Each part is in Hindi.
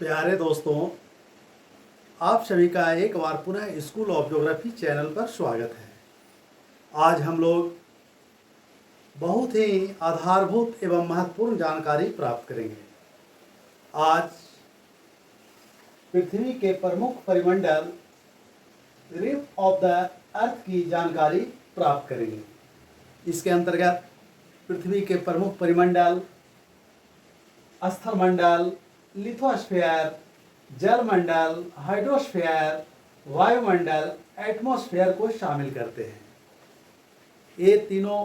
प्यारे दोस्तों, आप सभी का एक बार पुनः स्कूल ऑफ ज्योग्राफी चैनल पर स्वागत है। आज हम लोग बहुत ही आधारभूत एवं महत्वपूर्ण जानकारी प्राप्त करेंगे। आज पृथ्वी के प्रमुख परिमंडल रिम ऑफ द अर्थ की जानकारी प्राप्त करेंगे। इसके अंतर्गत पृथ्वी के प्रमुख परिमंडल स्थलमंडल, लिथोस्फीयर, जलमंडल, हाइड्रोस्फीयर, वायुमंडल, एटमॉस्फेयर को शामिल करते हैं। ये तीनों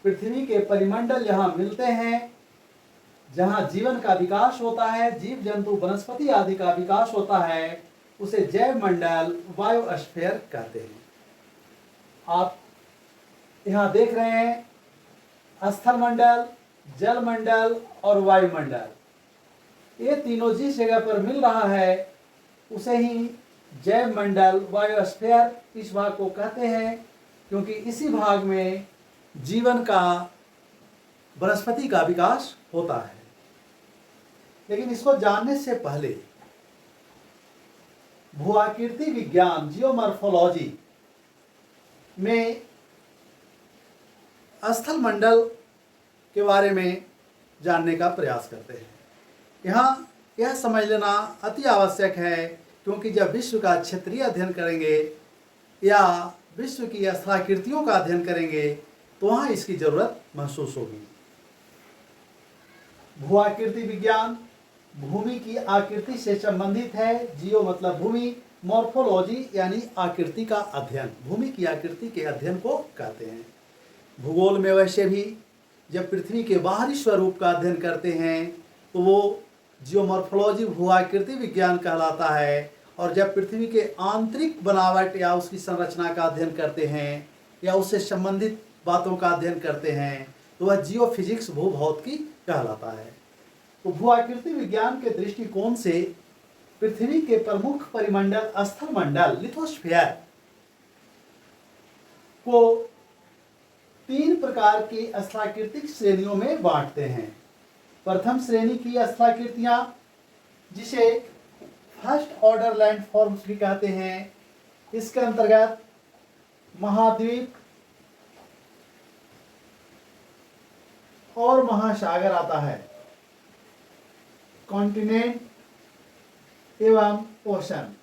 पृथ्वी के परिमंडल जहाँ मिलते हैं, जहाँ जीवन का विकास होता है, जीव जंतु वनस्पति आदि का विकास होता है, उसे जैव मंडल, बायोस्फीयर कहते हैं। आप यहाँ देख रहे हैं स्थलमंडल, जलमंडल और वायुमंडल, ये तीनों जिस जगह पर मिल रहा है उसे ही जैव मंडल, बायोस्फीयर इस भाग को कहते हैं, क्योंकि इसी भाग में जीवन का, वनस्पति का विकास होता है। लेकिन इसको जानने से पहले भूआकृति विज्ञान, जियोमॉर्फोलॉजी में स्थलमंडल के बारे में जानने का प्रयास करते हैं। यहाँ यह समझ लेना अति आवश्यक है, क्योंकि जब विश्व का क्षेत्रीय अध्ययन करेंगे या विश्व की स्थलाकृतियों का अध्ययन करेंगे तो वहाँ इसकी जरूरत महसूस होगी। भूआकृति विज्ञान भूमि की आकृति से संबंधित है। जियो मतलब भूमि, मॉर्फोलॉजी यानी आकृति का अध्ययन, भूमि की आकृति के अध्ययन को कहते हैं। भूगोल में वैसे भी जब पृथ्वी के बाहरी स्वरूप का अध्ययन करते हैं तो वो जियोमॉर्फोलॉजी, भूआकृति विज्ञान कहलाता है। और जब पृथ्वी के आंतरिक बनावट या उसकी संरचना का अध्ययन करते हैं या उससे संबंधित बातों का अध्ययन करते हैं तो वह जियोफिजिक्स, भूभौतिकी कहलाता है। तो भूआकृति विज्ञान के दृष्टिकोण से पृथ्वी के प्रमुख परिमंडल स्थलमंडल, लिथोस्फीयर को 3 प्रकार की स्थलाकृतिक श्रेणियों में बांटते हैं। प्रथम श्रेणी की स्थलाकृतियां, जिसे फर्स्ट ऑर्डर लैंडफॉर्म्स भी कहते हैं, इसके अंतर्गत महाद्वीप और महासागर आता है। कॉन्टिनेंट एवं ओशन,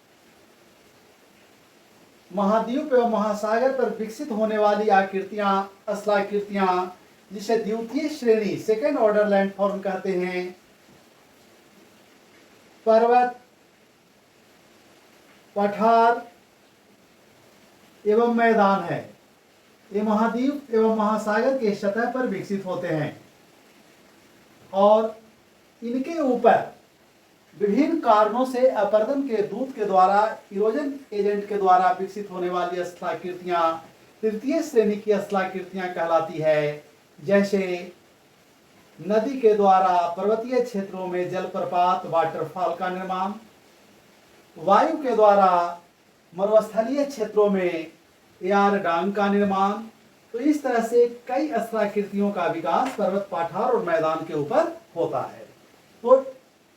महाद्वीप एवं महासागर पर विकसित होने वाली आकृतियां, स्थलाकृतियां, जिसे द्वितीय श्रेणी, सेकेंड ऑर्डर लैंडफॉर्म कहते हैं। पर्वत, पठार एवं मैदान है। ये महाद्वीप एवं महासागर के सतह पर विकसित होते हैं और इनके ऊपर विभिन्न कारणों से अपरदन के दूत के द्वारा, इरोजन एजेंट के द्वारा विकसित होने वाली स्थलाकृतियां तृतीय श्रेणी की स्थलाकृतियां कहलाती है। जैसे नदी के द्वारा पर्वतीय क्षेत्रों में जलप्रपात, वाटरफॉल का निर्माण, वायु के द्वारा मरुस्थलीय क्षेत्रों में यार डांग का निर्माण। तो इस तरह से कई स्थलाकृतियों का विकास पर्वत, पठार और मैदान के ऊपर होता है। तो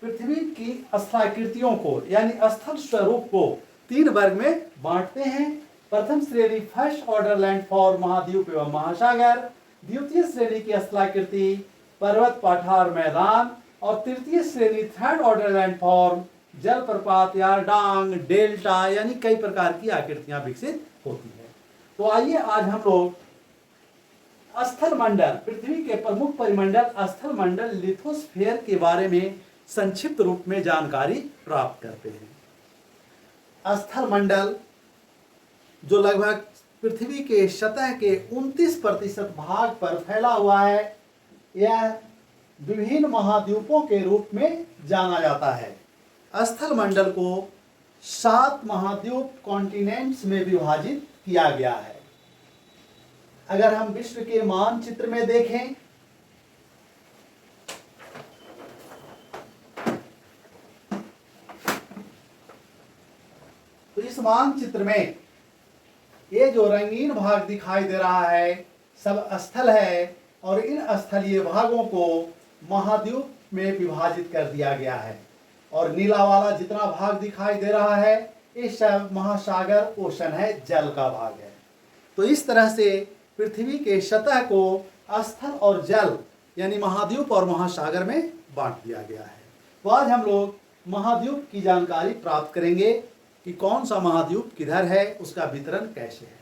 पृथ्वी की स्थलाकृतियों को यानी स्थल स्वरूप को 3 वर्ग में बांटते हैं। प्रथम श्रेणी फर्स्ट ऑर्डर लैंडफॉर्म, महाद्वीप एवं महासागर। द्वितीय श्रेणी की स्थलाकृति पर्वत, पठार, मैदान। और तृतीय श्रेणी थर्ड ऑर्डर लैंडफॉर्म, जलप्रपात, यार डांग, डेल्टा, यानी कई प्रकार की आकृतियां विकसित होती है। तो आइए आज हम लोग स्थलमंडल, पृथ्वी के प्रमुख परिमंडल स्थलमंडल, लिथोस्फीयर के बारे में संक्षिप्त रूप में जानकारी प्राप्त करते हैं। स्थलमंडल जो लगभग पृथ्वी के सतह के 29% भाग पर फैला हुआ है, यह विभिन्न महाद्वीपों के रूप में जाना जाता है। स्थलमंडल को 7 महाद्वीप, कॉन्टिनेंट्स में विभाजित किया गया है। अगर हम विश्व के मानचित्र में देखें तो इस मानचित्र में ये जो रंगीन भाग दिखाई दे रहा है सब स्थल है, और इन स्थलीय भागों को महाद्वीप में विभाजित कर दिया गया है। और नीला वाला जितना भाग दिखाई दे रहा है इस महासागर ओशन है, जल का भाग है। तो इस तरह से पृथ्वी के सतह को स्थल और जल यानी महाद्वीप और महासागर में बांट दिया गया है। तो आज हम लोग महाद्वीप की जानकारी प्राप्त करेंगे कि कौन सा महाद्वीप किधर है, उसका वितरण कैसे है।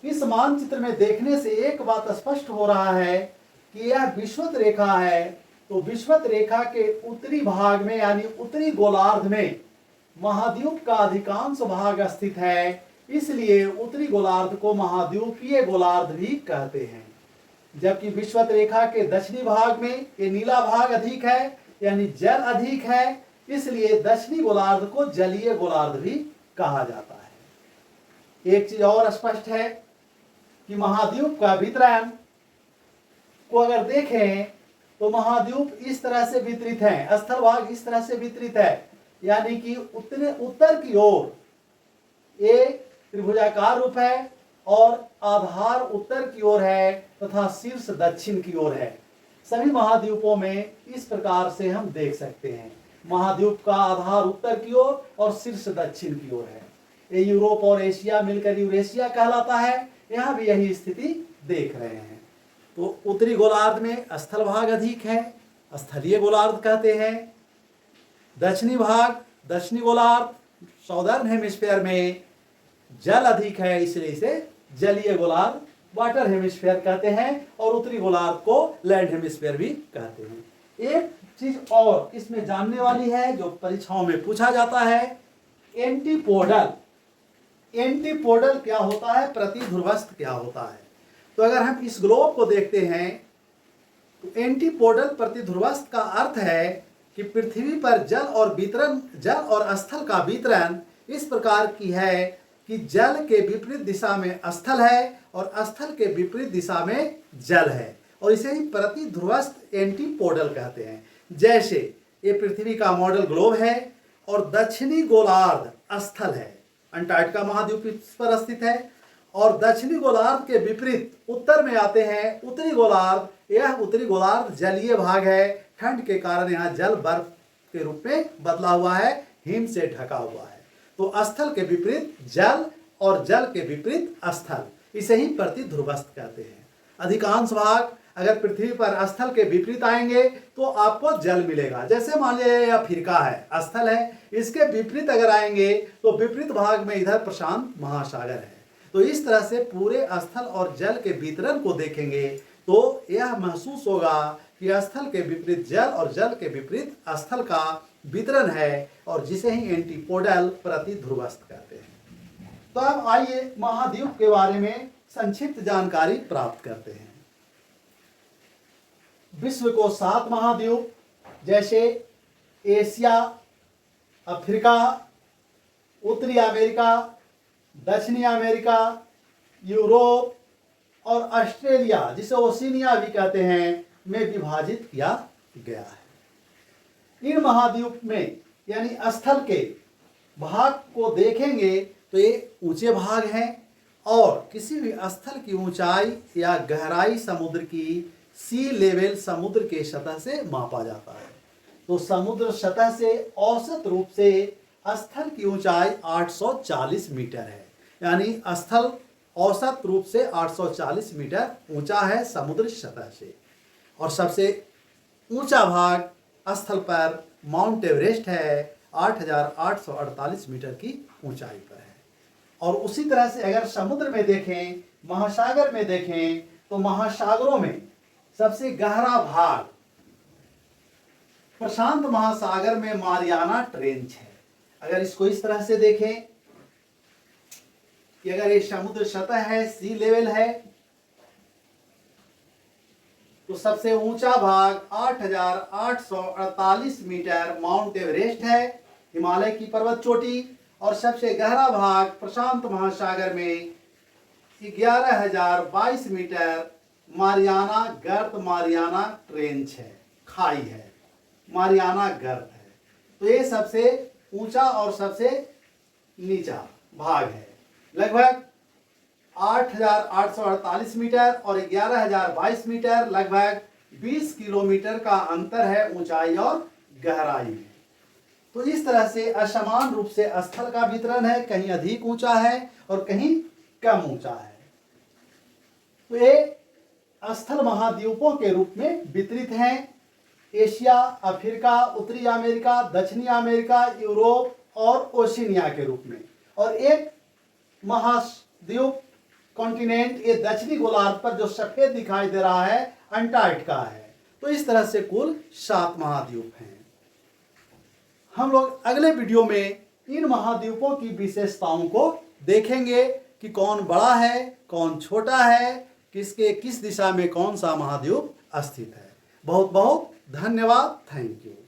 इस मानचित्र में देखने से एक बात स्पष्ट हो रहा है कि यह विषुवत रेखा है। तो विषुवत रेखा के उत्तरी भाग में यानी उत्तरी गोलार्ध में महाद्वीप का अधिकांश भाग स्थित है, इसलिए उत्तरी गोलार्ध को महाद्वीपीय गोलार्ध भी कहते हैं। जबकि विषुवत रेखा के दक्षिणी भाग में ये नीला भाग अधिक है यानी जल अधिक है, इसलिए दक्षिणी गोलार्ध को जलीय गोलार्ध भी कहा जाता है। एक चीज और स्पष्ट है कि महाद्वीप का वितरण को अगर देखें तो महाद्वीप इस तरह से वितरित है, स्थल भाग इस तरह से वितरित है, यानी कि उत्तर की ओर एक त्रिभुजाकार रूप है और आधार उत्तर की ओर है तथा शीर्ष दक्षिण की ओर है। सभी महाद्वीपों में इस प्रकार से हम देख सकते हैं, महाद्वीप का आधार उत्तर की ओर और शीर्ष दक्षिण की ओर है। ये यूरोप और एशिया मिलकर यूरेशिया कहलाता है, यहाँ भी यही स्थिति देख रहे हैं। तो उत्तरी गोलार्ध में स्थल भाग अधिक है, स्थलीय गोलार्ध कहते हैं। दक्षिणी भाग दक्षिणी गोलार्ध साउदर्न हेमिस्फीयर में जल अधिक है, इसलिए इसे जलीय गोलार्ध वाटर हेमिस्फीयर कहते हैं, और उत्तरी गोलार्ध को लैंड हेमिस्फीयर भी कहते हैं। एक चीज और इसमें जानने वाली है जो परीक्षाओं में पूछा जाता है, एंटीपोडल। एंटीपोडल क्या होता है, प्रतिध्रुवस्थ क्या होता है। तो अगर हम इस ग्लोब को देखते हैं तो एंटीपोडल प्रतिध्रुवस्थ का अर्थ है कि पृथ्वी पर जल और स्थल का वितरण इस प्रकार की है कि जल के विपरीत दिशा में स्थल है और स्थल के विपरीत दिशा में जल है, और इसे ही प्रतिध्रुवस्थ एंटीपोडल कहते हैं। जैसे ये पृथ्वी का मॉडल ग्लोब है और दक्षिणी गोलार्ध स्थल है, अंटार्कटिका महाद्वीप इस पर स्थित है, और दक्षिणी गोलार्ध के विपरीत उत्तर में आते हैं उत्तरी गोलार्ध। यह उत्तरी गोलार्ध जलीय भाग है, ठंड के कारण यहाँ जल बर्फ के रूप में बदला हुआ है, हिम से ढका हुआ है। तो स्थल के विपरीत जल और जल के विपरीत स्थल, इसे ही प्रतिध्रुवस्थ कहते हैं। अधिकांश भाग अगर पृथ्वी पर स्थल के विपरीत आएंगे तो आपको जल मिलेगा। जैसे मान लीजिए यह अफ्रीका है, स्थल है, इसके विपरीत अगर आएंगे तो विपरीत भाग में इधर प्रशांत महासागर है। तो इस तरह से पूरे स्थल और जल के वितरण को देखेंगे तो यह महसूस होगा कि स्थल के विपरीत जल और जल के विपरीत स्थल का वितरण है, और जिसे ही एंटीपोडल प्रतिध्रुवस्थ कहते हैं। तो अब आइए महाद्वीप के बारे में संक्षिप्त जानकारी प्राप्त करते हैं। विश्व को 7 महाद्वीप जैसे एशिया, अफ्रीका, उत्तरी अमेरिका, दक्षिणी अमेरिका, यूरोप और ऑस्ट्रेलिया जिसे ओशिनिया भी कहते हैं में विभाजित किया गया है। इन महाद्वीप में यानी स्थल के भाग को देखेंगे तो ये ऊंचे भाग हैं, और किसी भी स्थल की ऊंचाई या गहराई समुद्र की सी लेवल समुद्र के सतह से मापा जाता है। तो समुद्र सतह से औसत रूप से स्थल की ऊंचाई 840 मीटर है, यानी स्थल औसत रूप से 840 मीटर ऊंचा है समुद्र सतह से। और सबसे ऊंचा भाग स्थल पर माउंट एवरेस्ट है, 8,848 मीटर की ऊंचाई पर है। और उसी तरह से अगर समुद्र में देखें, महासागर में देखें, तो महासागरों में सबसे गहरा भाग प्रशांत महासागर में मारियाना ट्रेंच है। अगर इसको इस तरह से देखें कि अगर ये समुद्र सतह है, सी लेवल है, तो सबसे ऊंचा भाग 8,848 मीटर माउंट एवरेस्ट है, हिमालय की पर्वत चोटी, और सबसे गहरा भाग प्रशांत महासागर में 11,022 मीटर मारियाना गर्त मारियाना ट्रेंच है, खाई है, मारियाना गर्त है। तो ये सबसे ऊंचा और सबसे नीचा भाग है। लगभग 8,848 मीटर और 11,022 मीटर, लगभग 20 किलोमीटर का अंतर है ऊंचाई और गहराई में। तो इस तरह से असमान रूप से स्थल का वितरण है, कहीं अधिक ऊंचा है और कहीं कम ऊंचा है। तो ये स्थल महाद्वीपों के रूप में वितरित हैं। एशिया, अफ्रीका, उत्तरी अमेरिका, दक्षिणी अमेरिका, यूरोप और ओशिनिया के रूप में। और एक महाद्वीप कॉन्टिनेंट, ये दक्षिणी गोलार्ध पर जो सफेद दिखाई दे रहा है, अंटार्कटिका है। तो इस तरह से कुल 7 महाद्वीप हैं। हम लोग अगले वीडियो में इन महाद्वीपों की विशेषताओं को देखेंगे कि कौन बड़ा है, कौन छोटा है, किसके किस दिशा में कौन सा महाद्वीप स्थित है। बहुत बहुत धन्यवाद। Thank you.